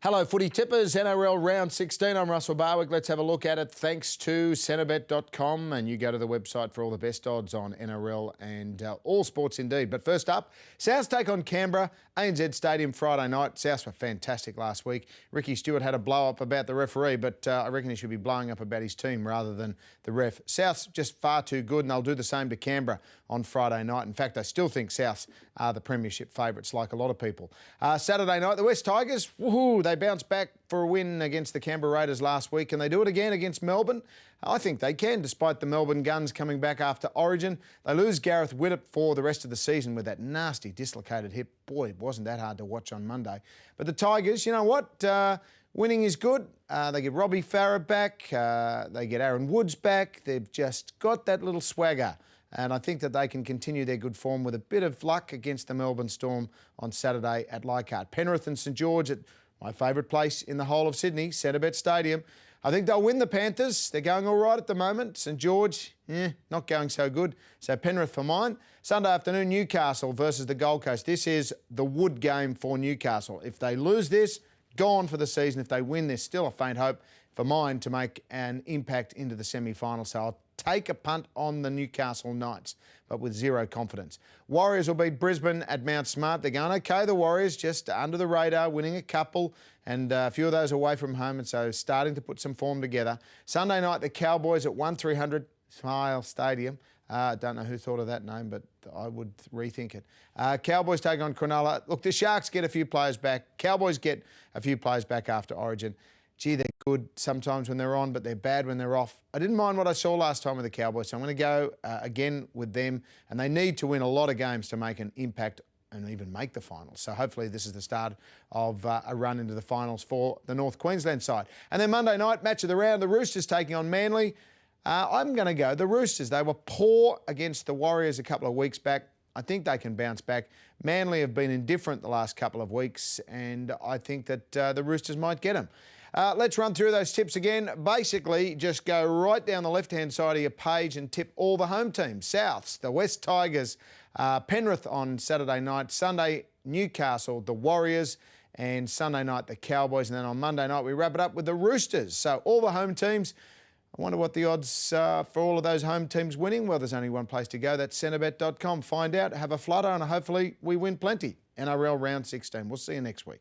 Hello, footy tippers. NRL Round 16. I'm Russell Barwick. Let's have a look at it thanks to Centrebet.com, and you go to the website for all the best odds on NRL and all sports indeed. But first up, Souths take on Canberra, ANZ Stadium Friday night. Souths were fantastic last week. Ricky Stewart had a blow-up about the referee, but I reckon he should be blowing up about his team rather than the ref. Souths just far too good, and they'll do the same to Canberra on Friday night. In fact, I still think Souths are the premiership favourites, like a lot of people. Saturday night, the West Tigers, woohoo, they bounced back for a win against the Canberra Raiders last week, and they do it again against Melbourne. I think they can, despite the Melbourne Guns coming back after Origin. They lose Gareth Widdop for the rest of the season with that nasty dislocated hip. Boy, wasn't that hard to watch on Monday. But the Tigers, you know what? Winning is good. They get Robbie Farah back. They get Aaron Woods back. They've just got that little swagger. And I think that they can continue their good form with a bit of luck against the Melbourne Storm on Saturday at Leichhardt. Penrith and St George at my favourite place in the whole of Sydney, Centrebet Stadium. I think they'll win the Panthers. They're going all right at the moment. St George, not going so good. So Penrith for mine. Sunday afternoon, Newcastle versus the Gold Coast. This is the wood game for Newcastle. If they lose this, gone for the season. If they win, there's still a faint hope for mine to make an impact into the semi-final. So I'll take a punt on the Newcastle Knights, but with zero confidence. Warriors will beat Brisbane at Mount Smart. They're going okay, the Warriors, just under the radar, winning a couple and a few of those away from home, and so starting to put some form together. Sunday night, the Cowboys at 1300 Smile Stadium. Don't know who thought of that name, but I would rethink it. Cowboys take on Cronulla. Look, the Sharks get a few players back. Cowboys get a few players back after Origin. Gee, they're good sometimes when they're on, but they're bad when they're off. I didn't mind what I saw last time with the Cowboys, so I'm going to go again with them. And they need to win a lot of games to make an impact and even make the finals. So hopefully this is the start of a run into the finals for the North Queensland side. And then Monday night, match of the round, the Roosters taking on Manly. I'm going to go the Roosters. They were poor against the Warriors a couple of weeks back. I think they can bounce back. Manly have been indifferent the last couple of weeks, and I think that the Roosters might get them. Let's run through those tips again. Basically, just go right down the left-hand side of your page and tip all the home teams. Souths, the West Tigers, Penrith on Saturday night, Sunday, Newcastle, the Warriors, and Sunday night, the Cowboys. And then on Monday night, we wrap it up with the Roosters. So all the home teams. I wonder what the odds for all of those home teams winning. Well, there's only one place to go. That's Centrebet.com. Find out, have a flutter, and hopefully we win plenty. NRL Round 16. We'll see you next week.